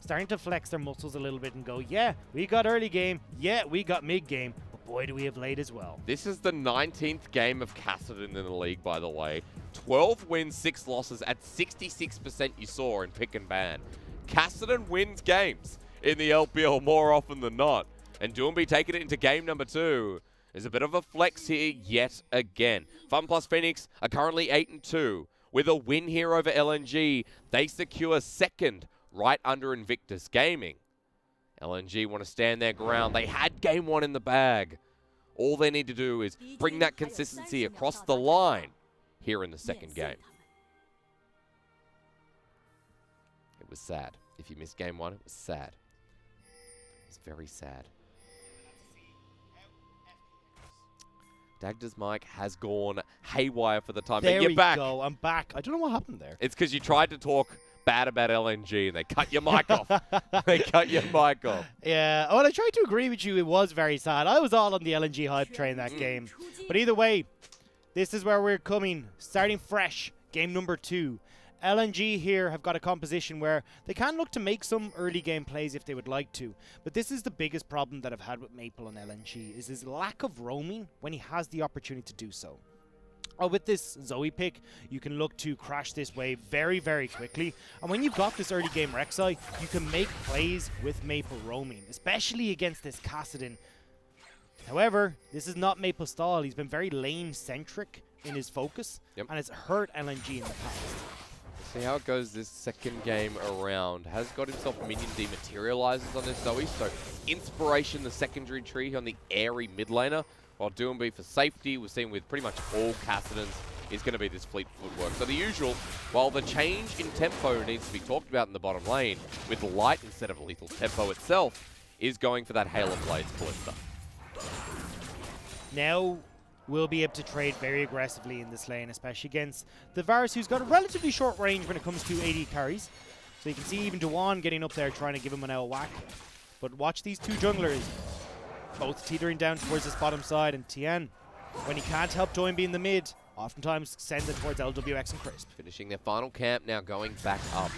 starting to flex their muscles a little bit and go, yeah, we got early game, yeah, we got mid game, but boy, do we have late as well. This is the 19th game of Cassidy in the league, by the way. 12 wins, 6 losses at 66% you saw in pick and ban. Cassidy wins games in the LPL more often than not. And Doomby taking it into game number 2. There's a bit of a flex here yet again. FunPlus Phoenix are currently 8-2. With a win here over LNG, they secure second right under Invictus Gaming. LNG want to stand their ground. They had game 1 in the bag. All they need to do is bring that consistency across the line here in the second game. It was sad. If you missed game 1, it was sad. It's very sad. Dagda's mic has gone haywire for the time. There but you're we back. go. I'm back. I don't know what happened there. It's because you tried to talk bad about LNG and they cut your mic off. They cut your mic off. Yeah. Well, I tried to agree with you. It was very sad. I was all on the LNG hype train that game. But either way, this is where we're coming. Starting fresh. Game number 2. LNG here have got a composition where they can look to make some early game plays if they would like to. But this is the biggest problem that I've had with Maple and LNG, is his lack of roaming when he has the opportunity to do so. With this Zoe pick, you can look to crash this wave very, very quickly. And when you've got this early game Rek'Sai, you can make plays with Maple roaming, especially against this Kassadin. However, this is not Maple's style. He's been very lane-centric in his focus, and it's hurt LNG in the past. See how it goes this second game around. Has got himself minion dematerializes on this Zoe, so Inspiration, the secondary tree on the airy mid laner, while Doomby for safety, we're seeing with pretty much all Kassadins, is going to be this fleet footwork. So the usual, while the change in tempo needs to be talked about in the bottom lane, with light instead of lethal tempo itself, is going for that Hail of Blades Ballista. Now will be able to trade very aggressively in this lane, especially against the Varus, who's got a relatively short range when it comes to AD carries. So you can see even Dewan getting up there trying to give him an L whack. But watch these two junglers, both teetering down towards this bottom side, and Tien, when he can't help Doinby in the mid, oftentimes sends it towards LWX and Crisp. Finishing their final camp, now going back up.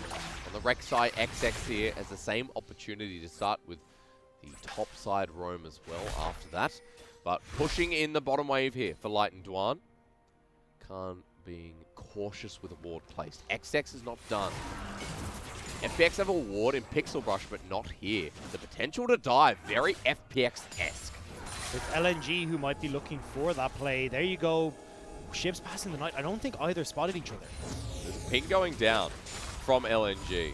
On the Rek'Sai, XX here has the same opportunity to start with the top side roam as well after that. But pushing in the bottom wave here for Light and Dwan. Khan being cautious with a ward placed. XX is not done. FPX have a ward in Pixel Brush, but not here. The potential to die, very FPX-esque. It's LNG who might be looking for that play. There you go. Ships passing the night. I don't think either spotted each other. There's a ping going down from LNG.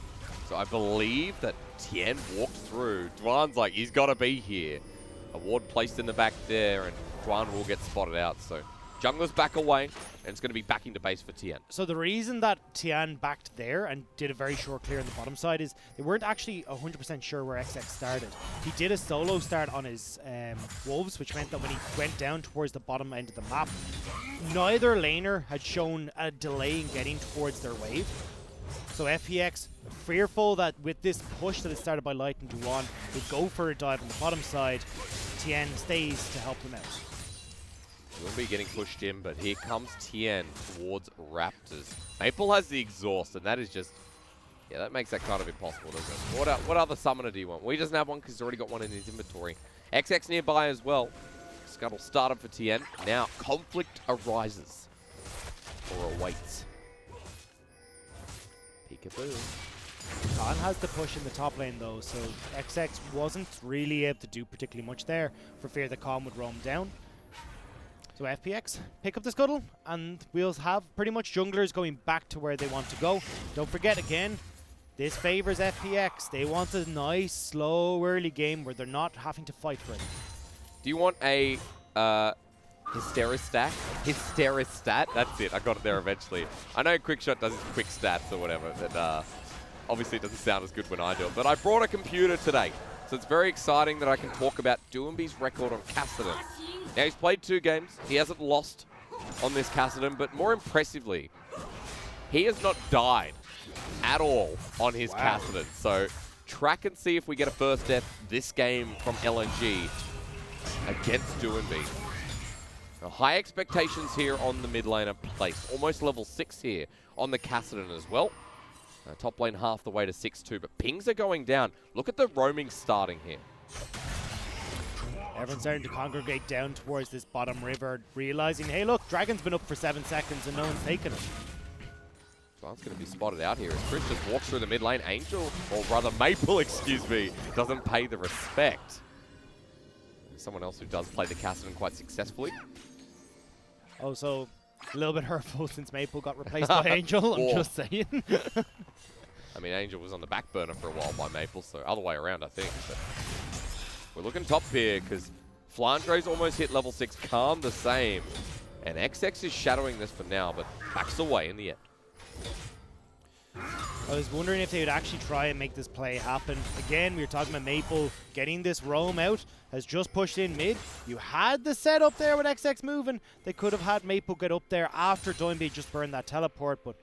So I believe that Tien walked through. Dwan's like, he's got to be here. A ward placed in the back there, and Dwan will get spotted out. So jungler's back away, and it's going to be back into base for Tien. So the reason that Tien backed there and did a very short clear on the bottom side is they weren't actually 100% sure where XX started. He did a solo start on his Wolves, which meant that when he went down towards the bottom end of the map, neither laner had shown a delay in getting towards their wave. So FPX, fearful that with this push that is started by Light and Duan, would go for a dive on the bottom side. Tien stays to help them out. Will be getting pushed in, but here comes Tien towards Raptors. Maple has the exhaust, and that is just, yeah, that makes that kind of impossible, doesn't it? What other summoner do you want? Well, he doesn't have one because he's already got one in his inventory. XX nearby as well. Scuttle started for Tien. Now conflict arises or awaits. Peekaboo. Khan has the push in the top lane though, so XX wasn't really able to do particularly much there for fear that Khan would roam down. So FPX pick up the scuttle, and we'll have pretty much junglers going back to where they want to go. Don't forget again, this favors FPX. They want a nice, slow, early game where they're not having to fight for it. Do you want a Hysteristat? Hysteristat? That's it. I got it there eventually. I know Quickshot does his quick stats or whatever, but obviously it doesn't sound as good when I do it. But I brought a computer today, so it's very exciting that I can talk about Doomby's record on Kassadin. Now, he's played 2 games. He hasn't lost on this Kassadin, but more impressively, he has not died at all on his Kassadin. So track and see if we get a first death this game from LNG against Doomby. Now, high expectations here on the mid laner placed. Almost level 6 here on the Kassadin as well. Top lane half the way to 6-2, but pings are going down. Look at the roaming starting here. Everyone's starting to congregate down towards this bottom river, realizing, hey look, Dragon's been up for 7 seconds and no one's taken it. Swan's going to be spotted out here as Chris just walks through the mid lane. Angel, or rather Maple, excuse me, doesn't pay the respect. Someone else who does play the Kassadin quite successfully. Oh, so a little bit hurtful since Maple got replaced by Angel, I'm just saying. I mean, Angel was on the back burner for a while by Maple, so other way around, I think. But we're looking top here because Flandre's almost hit level 6, Calm the same. And XX is shadowing this for now, but backs away in the end. I was wondering if they would actually try and make this play happen. Again, we were talking about Maple getting this roam out, has just pushed in mid. You had the setup there with XX moving. They could have had Maple get up there after Doinby just burned that teleport, but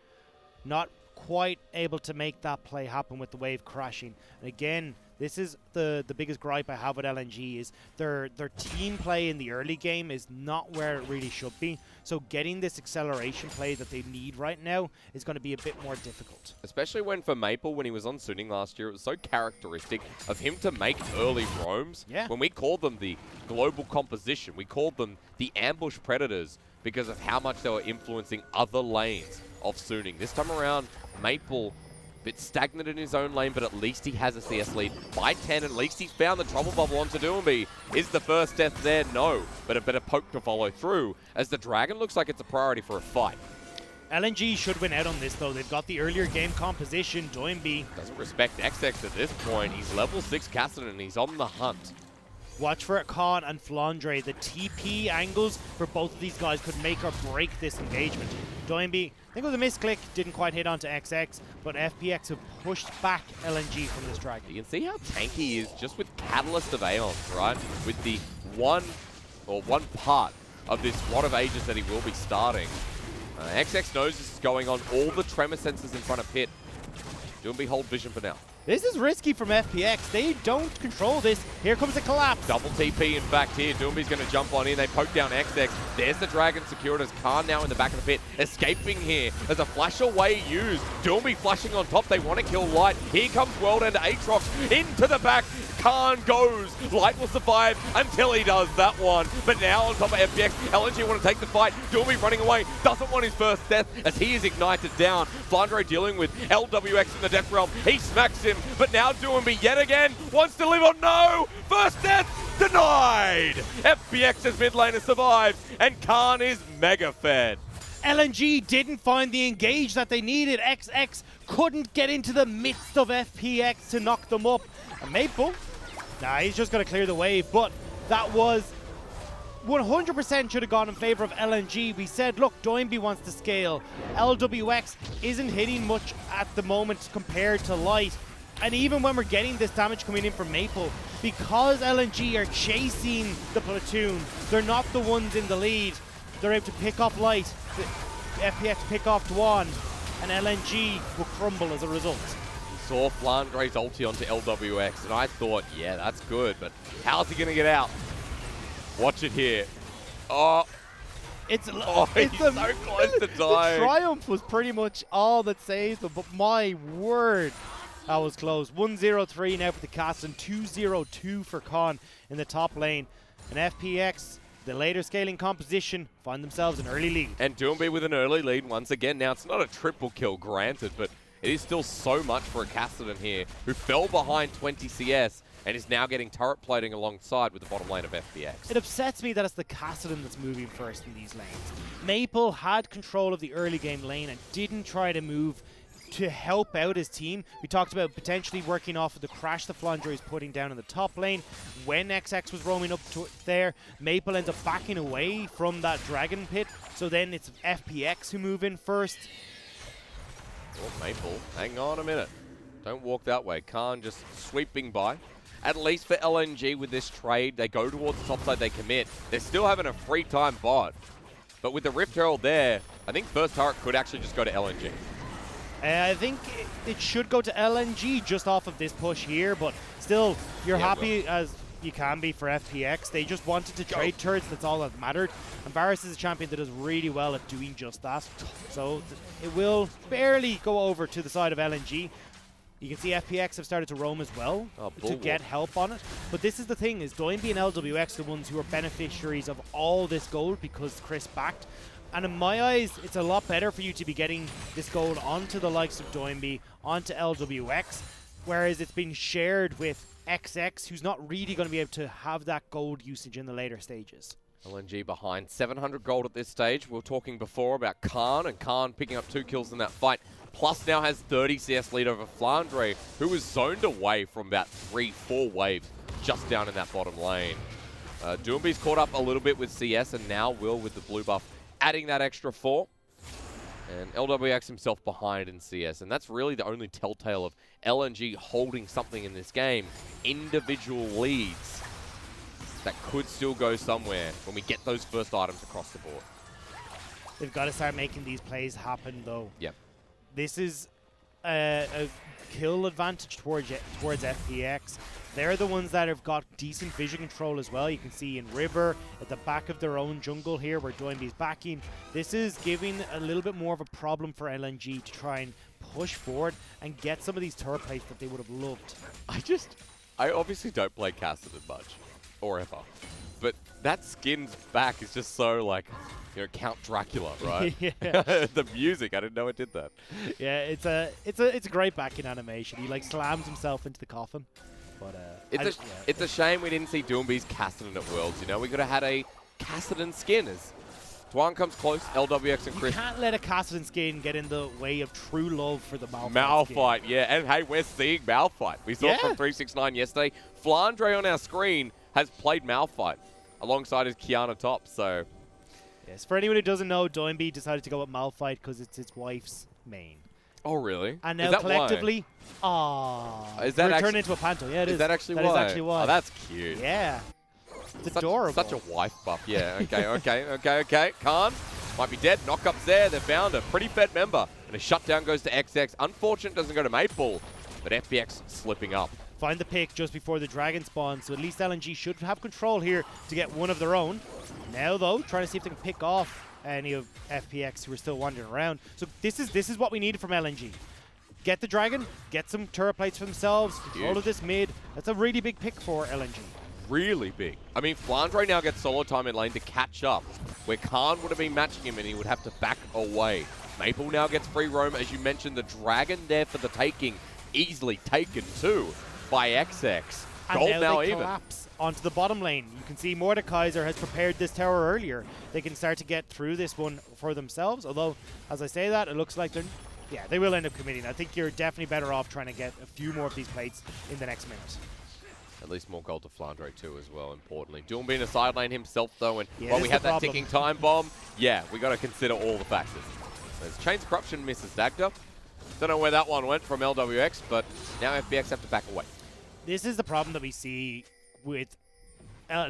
not quite able to make that play happen with the wave crashing. And again, this is the biggest gripe I have with LNG is their team play in the early game is not where it really should be. So getting this acceleration play that they need right now is going to be a bit more difficult. Especially when for Maple, when he was on Suning last year, it was so characteristic of him to make early roams. Yeah. When we called them the global composition, we called them the ambush predators because of how much they were influencing other lanes of Suning. This time around, Maple a bit stagnant in his own lane, but at least he has a CS lead by 10. At least he's found the trouble bubble onto Doinby. Is the first death there? No. But a better poke to follow through, as the Dragon looks like it's a priority for a fight. LNG should win out on this, though. They've got the earlier game composition. Doinby doesn't respect XX at this point. He's level 6 Kassadin, and he's on the hunt. Watch for it, Khan and Flandre. The TP angles for both of these guys could make or break this engagement. Doinby, I think it was a misclick, didn't quite hit onto XX, but FPX have pushed back LNG from this Dragon. You can see how tanky he is just with Catalyst of Aeons, right? With the one part of this Rod of Ages that he will be starting. XX knows this is going on. All the tremor sensors in front of Pit. Doinby hold vision for now. This is risky from FPX. They don't control this. Here comes a collapse. Double TP, in fact, here. Doinby's going to jump on in. They poke down XX. There's the Dragon secured as Khan now in the back of the pit. Escaping here. There's a flash away used. Doinby flashing on top. They want to kill Light. Here comes World Ender Aatrox into the back. Khan goes. Light will survive until he does that one. But now on top of FPX, LNG want to take the fight. Doinby running away. Doesn't want his first death as he is ignited down. Flandre dealing with LWX in the Death Realm. He smacks him. But now Doinby yet again wants to live on. No! First death denied! FPX's mid lane has survived, and Khan is mega fed. LNG didn't find the engage that they needed. XX couldn't get into the midst of FPX to knock them up. And Maple, he's just going to clear the wave, but that was 100% should have gone in favor of LNG. We said, look, Doinby wants to scale. LWX isn't hitting much at the moment compared to Light. And even when we're getting this damage coming in from Maple, because LNG are chasing the platoon, they're not the ones in the lead. They're able to pick off Light, the FPX pick off Dwan, and LNG will crumble as a result. Saw Flandre's ulti onto LWX, and I thought, yeah, that's good, but how's he going to get out? Watch it here. Oh, he's so close to dying. The Triumph was pretty much all that saved them, but my word, that was close. 1-0-3 now for the Kassadin, 2-0-2 for Khan in the top lane. And FPX, the later scaling composition, find themselves an early lead. And Doinby with an early lead once again. Now, it's not a triple kill, granted, but it is still so much for a Kassadin here, who fell behind 20 CS and is now getting turret plating alongside with the bottom lane of FPX. It upsets me that it's the Kassadin that's moving first in these lanes. Maple had control of the early game lane and didn't try to move to help out his team. We talked about potentially working off of the crash the Flandre is putting down in the top lane. When XX was roaming up to there, Maple ends up backing away from that Dragon pit. So then it's FPX who move in first. Oh, Maple, hang on a minute. Don't walk that way. Khan just sweeping by. At least for LNG with this trade, they go towards the top side, they commit. They're still having a free time bot. But with the Rift Herald there, I think first turret could actually just go to LNG. I think it should go to LNG just off of this push here, but still, you're happy as you can be for FPX. They just wanted to trade turrets, that's all that mattered. And Varus is a champion that does really well at doing just that. So it will barely go over to the side of LNG. You can see FPX have started to roam as well to get help on it. But this is the thing, is Doinby and LWX the ones who are beneficiaries of all this gold because Chris backed. And in my eyes, it's a lot better for you to be getting this gold onto the likes of Doinby, onto LWX, whereas it's been shared with XX, who's not really going to be able to have that gold usage in the later stages. LNG behind 700 gold at this stage. We were talking before about Khan, and Khan picking up 2 kills in that fight. Plus now has 30 CS lead over FLICKR, who was zoned away from about 3-4 waves just down in that bottom lane. Doomby's caught up a little bit with CS, and now Will with the blue buff adding that extra 4. And LWX himself behind in CS, and that's really the only telltale of LNG holding something in this game. Individual leads that could still go somewhere when we get those first items across the board. They've got to start making these plays happen, though. Yep. This is a kill advantage towards FPX. They're the ones that have got decent vision control as well. You can see in River at the back of their own jungle here where Doinby's backing. This is giving a little bit more of a problem for LNG to try and push forward and get some of these turret plays that they would have loved. I obviously don't play Cassidy much, or ever, but that skin's back is just so like, you know, Count Dracula, right? Yeah. The music, I didn't know it did that. Yeah, it's a great backing animation. He like slams himself into the coffin. But it's a shame we didn't see Doomby's Cassidy at Worlds. You know, we could have had a Cassidy skin as Dwan comes close. LWX and Chris. You can't let a Cassidy skin get in the way of true love for the Malphite. Malphite, yeah, and hey, we're seeing Malphite. We saw it from 369 yesterday. FLICKR on our screen has played Malphite alongside his Kiana top. So yes, for anyone who doesn't know, Doinby decided to go with Malphite because it's his wife's main. Oh, really? And now collectively, is that turned into a Panto. Yeah, it is. Is that actually why? That is actually why. Oh, that's cute. Yeah. It's adorable. Such a wife buff. Yeah, okay. Khan might be dead. Knockup's there. They found a pretty fed member. And a shutdown goes to XX. Unfortunate doesn't go to Maple, but FPX slipping up. Find the pick just before the dragon spawns, so at least LNG should have control here to get one of their own. Now, though, trying to see if they can pick off any of FPX who are still wandering around. So this is what we needed from LNG. Get the dragon, get some turret plates for themselves, control of this mid. That's a really big pick for LNG. Really big. I mean, FLICKR now gets solo time in lane to catch up, where Khan would have been matching him and he would have to back away. Maple now gets free roam. As you mentioned, the dragon there for the taking, easily taken too by XX. Gold And now they collapse onto the bottom lane. You can see Mordekaiser has prepared this tower earlier. They can start to get through this one for themselves. Although, as I say that, it looks like they will end up committing. I think you're definitely better off trying to get a few more of these plates in the next minute. At least more gold to FLICKR too as well, importantly. Doom in a side lane himself though, and yeah, while we have that ticking time bomb, yeah, we got to consider all the factors. There's Chains Corruption misses Dagda. Don't know where that one went from LWX, but now FPX have to back away. This is the problem that we see with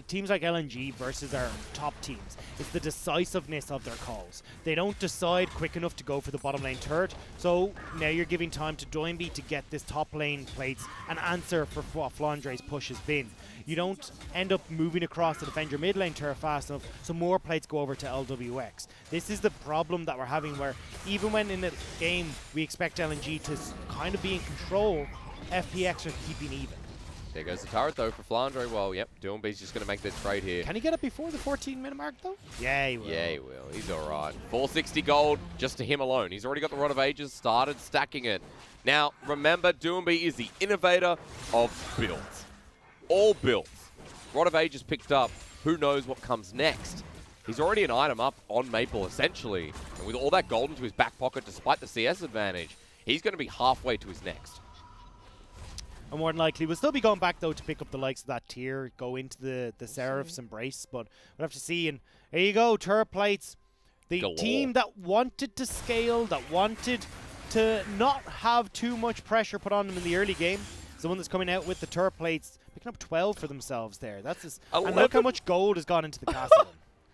teams like LNG versus our top teams. It's the decisiveness of their calls. They don't decide quick enough to go for the bottom lane turret, so now you're giving time to Doinby to get this top lane plates and answer for what FLICKR's push has been. You don't end up moving across to defend your mid lane turret fast enough, so more plates go over to LWX. This is the problem that we're having, where even when in the game we expect LNG to kind of be in control, FPX are keeping even. There goes the turret though for FLICKR. Well, yep, Doomby's just going to make this trade here. Can he get it before the 14-minute mark though? Yeah, he will. Yeah, he will. He's all right. 460 gold just to him alone. He's already got the Rod of Ages, started stacking it. Now, remember, Doomby is the innovator of builds. All builds. Rod of Ages picked up. Who knows what comes next? He's already an item up on Maple, essentially. And with all that gold into his back pocket, despite the CS advantage, he's going to be halfway to his next. And more than likely, we'll still be going back, though, to pick up the likes of that tier, go into the Seraph's Embrace, but we'll have to see. And there you go, turret plates. The galore. Team that wanted to scale, that wanted to not have too much pressure put on them in the early game, is the one that's coming out with the turret plates, picking up 12 for themselves there. That's just, and look how much gold has gone into the castle.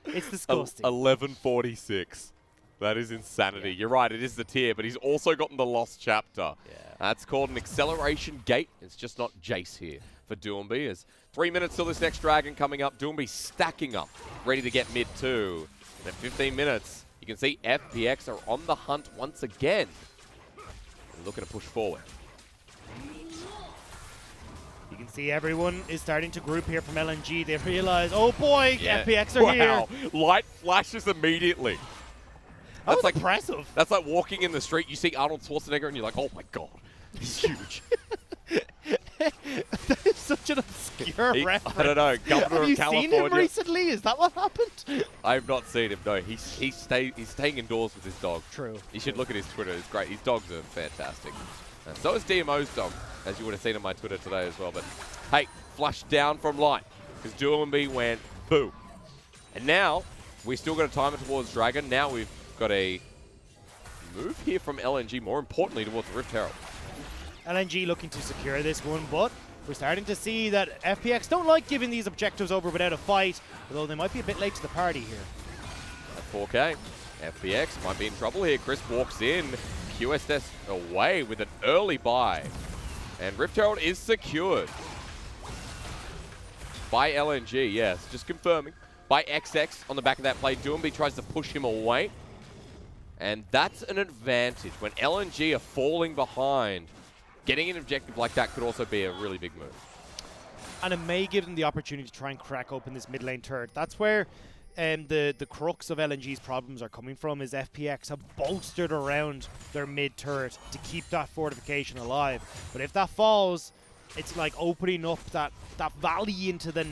It's disgusting. 1146. That is insanity. Yeah. You're right, it is the tier, but he's also gotten the lost chapter. Yeah. That's called an acceleration gate. It's just not Jace here for Doomby. As 3 minutes till this next dragon coming up. Doomby stacking up, ready to get mid 2. And at 15 minutes, you can see FPX are on the hunt once again. They're looking to push forward. You can see everyone is starting to group here from LNG. They've realized, oh boy, FPX are here. Light flashes immediately. That was impressive. That's like walking in the street, you see Arnold Schwarzenegger and you're like, oh my god, he's huge. That is such an obscure reference. I don't know, Governor Have you of California. seen him recently? Is that what happened? I have not seen him, no. He's staying indoors with his dog. True. You should look at his Twitter, it's great. His dogs are fantastic. So is DMO's dog, as you would have seen on my Twitter today as well. But hey, flush down from Light, because Doomby went boom. And now, we still got a timer towards Dragon. Now we've got a move here from LNG, more importantly, towards Rift Herald. LNG looking to secure this one, but we're starting to see that FPX don't like giving these objectives over without a fight, although they might be a bit late to the party here. At 4K, FPX might be in trouble here. Chris walks in, QSS away with an early buy. And Rift Herald is secured by LNG, yes, just confirming. By XX on the back of that play. Doomby tries to push him away. And that's an advantage. When LNG are falling behind, getting an objective like that could also be a really big move. And it may give them the opportunity to try and crack open this mid lane turret. That's where the crux of LNG's problems are coming from, is FPX have bolstered around their mid turret to keep that fortification alive. But if that falls, it's like opening up that valley into the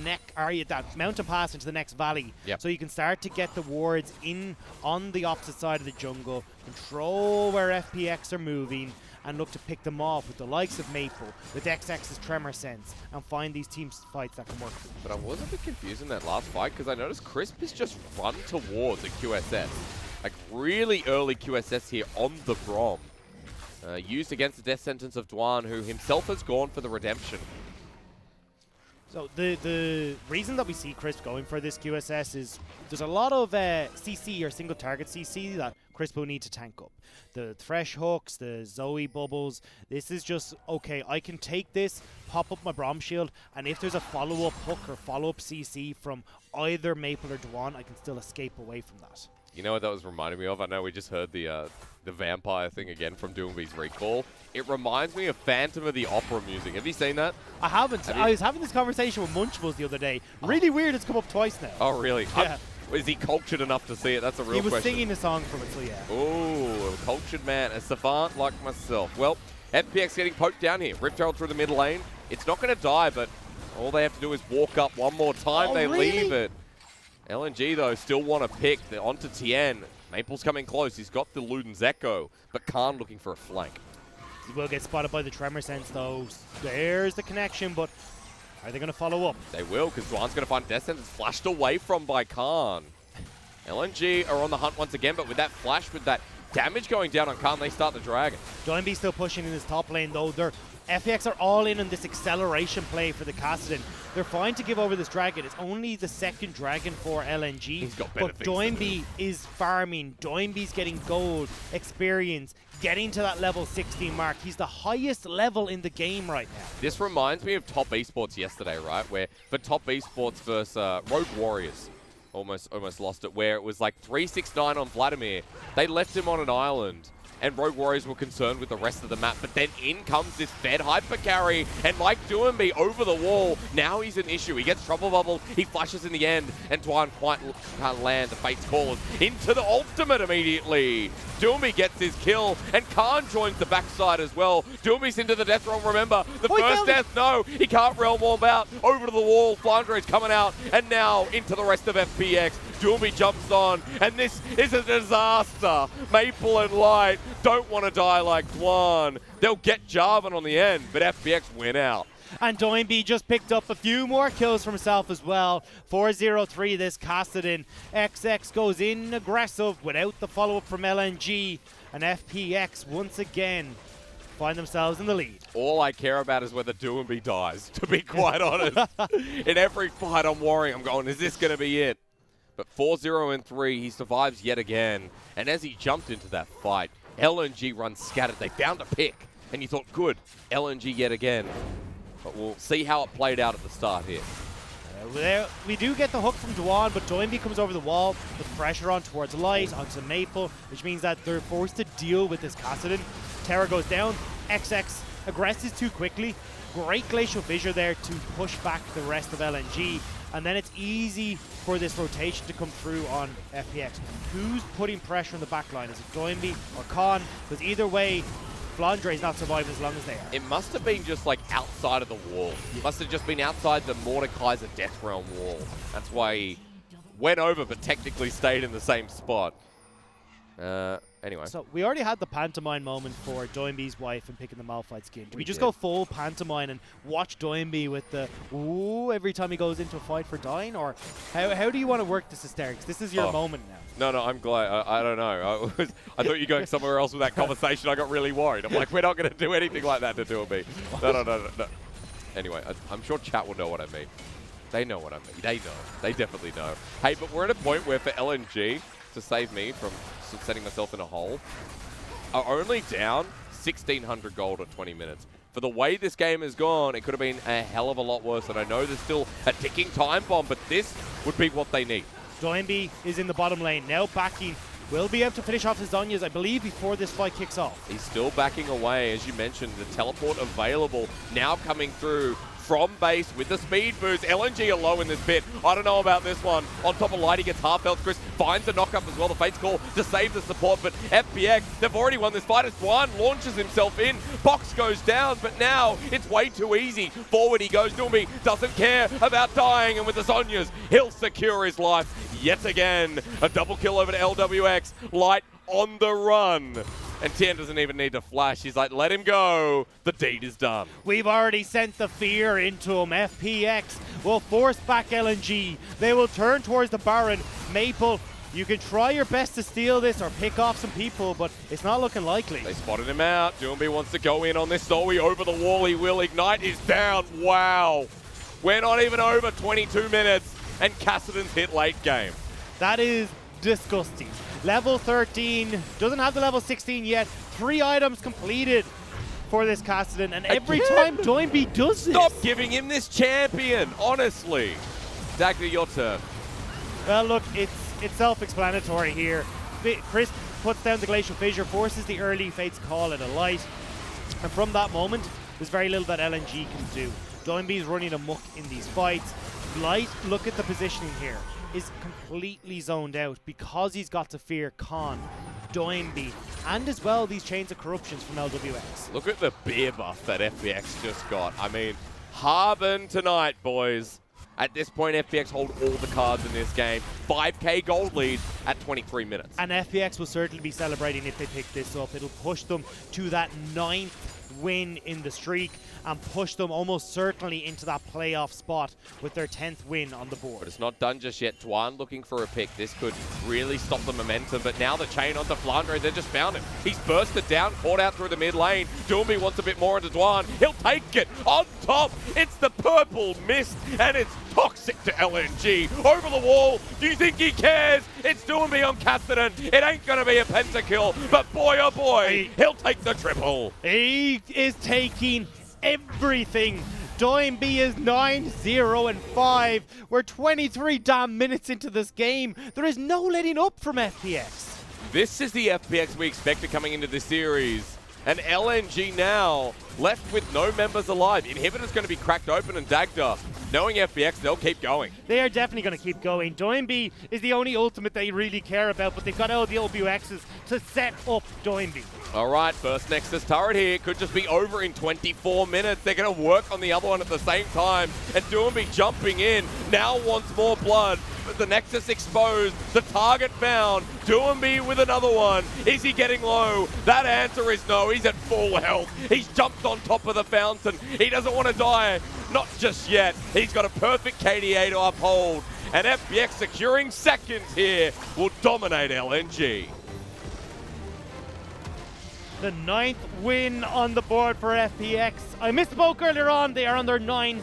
that mountain pass into the next valley. Yep. So you can start to get the wards in on the opposite side of the jungle, control where FPX are moving, and look to pick them off with the likes of Maple, with XX's Tremor Sense, and find these team fights that can work. But I was a bit confused in that last fight, because I noticed Crisp has just run towards a QSS. Like really early QSS here on the Brom. Used against the death sentence of Dwan, who himself has gone for the redemption. So the reason that we see Crisp going for this QSS is there's a lot of CC or single target CC that Crisp will need to tank up. The Thresh hooks, the Zoe bubbles. This is just, okay, I can take this, pop up my Brom shield, and if there's a follow-up hook or follow-up CC from either Maple or Dwan, I can still escape away from that. You know what that was reminding me of? I know we just heard the vampire thing again from Doomby's recall. It reminds me of Phantom of the Opera music. Have you seen that? I haven't. I was having this conversation with Munchables the other day. Really weird, it's come up twice now. Oh, really? Yeah. Is he cultured enough to see it? That's a real question. He was singing a song from it, so yeah. Ooh, a cultured man, a savant like myself. Well, FPX getting poked down here. Rift Herald through the mid lane. It's not going to die, but all they have to do is walk up one more time. Oh, they really? leave it. LNG, though, still want to pick. They're onto Tien. Maple's coming close. He's got the Luden's Echo, but Khan looking for a flank. He will get spotted by the Tremor Sense, though. There's the connection, but are they going to follow up? They will, because Dwan's going to find Death Sentence flashed away from by Khan. LNG are on the hunt once again, but with that flash, with that damage going down on Khan, they start the Dragon. Doinby still pushing in his top lane, though. FPX are all in on this acceleration play for the Kassadin. They're fine to give over this Dragon. It's only the second Dragon for LNG. He's got better but Doinby is farming. Doinby's getting gold, experience, getting to that level 16 mark. He's the highest level in the game right now. This reminds me of Top Esports yesterday, right? Where for Top Esports versus Rogue Warriors, almost lost it, where it was like 369 on Vladimir. They left him on an island, and Rogue Warriors were concerned with the rest of the map, but then in comes this Fed hyper carry, and like Doomby over the wall, now he's an issue. He gets trouble bubble, he flashes in the end, and Dwan can't land the Fate's Call into the ultimate immediately. Doomby gets his kill, and Khan joins the backside as well. Doomby's into the death realm, remember, the first death, no, he can't realm warm out, over to the wall, Flandre's coming out, and now into the rest of FPX. Doomby jumps on, and this is a disaster. Maple and Light don't want to die like Dwan. They'll get Jarvan on the end, but FPX win out. And Doinby just picked up a few more kills for himself as well. 4-0-3 this Kassadin. XX goes in aggressive without the follow-up from LNG. And FPX once again find themselves in the lead. All I care about is whether Doomby dies, to be quite honest. In every fight I'm worrying, I'm going, is this going to be it? But 4-0 and 3, he survives yet again. And as he jumped into that fight, LNG runs scattered. They found a pick. And you thought, good, LNG yet again. But we'll see how it played out at the start here. We do get the hook from Dwan, but Doinby comes over the wall, puts pressure on towards Light, onto Maple, which means that they're forced to deal with this Kassadin. Terra goes down, XX aggresses too quickly. Great Glacial Fissure there to push back the rest of LNG. And then it's easy for this rotation to come through on FPX. Who's putting pressure on the back line? Is it Doinby or Khan? Because either way, Flandre's not surviving as long as they are. It must have been just like outside of the wall. Yeah. Must have just been outside the Mordekaiser Death Realm wall. That's why he went over but technically stayed in the same spot. Anyway. So we already had the pantomime moment for Doinby's wife and picking the Malphite skin. Do we just go full pantomime and watch Doinby with the ooh every time he goes into a fight for dying? Or how do you want to work this hysterics? This is your moment now. No, I'm glad. I don't know. I thought you were going somewhere else with that conversation. I got really worried. I'm like, we're not going to do anything like that to Doinby. No. Anyway, I'm sure chat will know what I mean. They know what I mean. They know. They definitely know. Hey, but we're at a point where for LNG to save me from setting myself in a hole, are only down 1,600 gold at 20 minutes. For the way this game has gone, it could have been a hell of a lot worse, and I know there's still a ticking time bomb, but this would be what they need. Doinby is in the bottom lane, now backing. Will be able to finish off his Zhonya's, I believe, before this fight kicks off. He's still backing away, as you mentioned, the teleport available, now coming through from base with the speed boost. LNG are low in this bit. I don't know about this one. On top of Light, he gets half health. Chris finds a knock-up as well. The Fate's Call to save the support, but FPX, they've already won this fight as Dwan launches himself in. Box goes down, but now it's way too easy. Forward he goes. Doinby doesn't care about dying, and with the Zhonyas, he'll secure his life yet again. A double kill over to LWX. Light on the run. And Tien doesn't even need to flash. He's like, let him go. The deed is done. We've already sent the fear into him. FPX will force back LNG. They will turn towards the Baron. Maple, you can try your best to steal this or pick off some people, but it's not looking likely. They spotted him out. Doinby wants to go in on this Zoe over the wall. He will. Ignite is down. Wow. We're not even over 22 minutes, and Kassadin's hit late game. That is disgusting. Level 13, doesn't have the level 16 yet. 3 items completed for this Kassadin, and every time Doinby does this. Stop giving him this champion, honestly. Dagda, your turn. Well, look, it's self-explanatory here. Chris puts down the Glacial Fissure, forces the early Fate's Call at a Light, and from that moment, there's very little that LNG can do. Doinby's running amok in these fights. Light, look at the positioning here, is completely zoned out because he's got to fear Khan, Doinby, and as well these Chains of Corruptions from LWX. Look at the beer buff that FPX just got. I mean, Harbin tonight, boys. At this point, FPX hold all the cards in this game. 5k gold lead at 23 minutes. And FPX will certainly be celebrating if they pick this up. It'll push them to that 9th win in the streak and push them almost certainly into that playoff spot with their 10th win on the board. But it's not done just yet. Dwan looking for a pick. This could really stop the momentum, but now the chain onto Flandre. They just found him. He's bursted down, caught out through the mid lane. Doinby wants a bit more into Dwan. He'll take it on top. It's the purple mist, and it's toxic to LNG. Over the wall. Do you think he cares? It's Doinby on Kassadin. It ain't going to be a pentakill, but boy, oh boy, he'll take the triple. He is taking everything. Doinby is 9-0-5. We're 23 damn minutes into this game. There is no letting up from FPX. This is the FPX we expected coming into this series. And LNG now left with no members alive. Inhibitor's going to be cracked open, and Dagda, knowing FPX, they'll keep going. They are definitely going to keep going. Doinby is the only ultimate they really care about, but they've got all the LBXs to set up Doinby. All right, first Nexus turret here. Could just be over in 24 minutes. They're going to work on the other one at the same time. And Doinby jumping in, now wants more blood. But the Nexus exposed, the target found. Doinby with another one. Is he getting low? That answer is no. He's at full health. He's jumped on top of the fountain. He doesn't want to die. Not just yet. He's got a perfect KDA to uphold. And FPX securing seconds here will dominate LNG. The 9th win on the board for FPX. I misspoke earlier on. They are on their 9th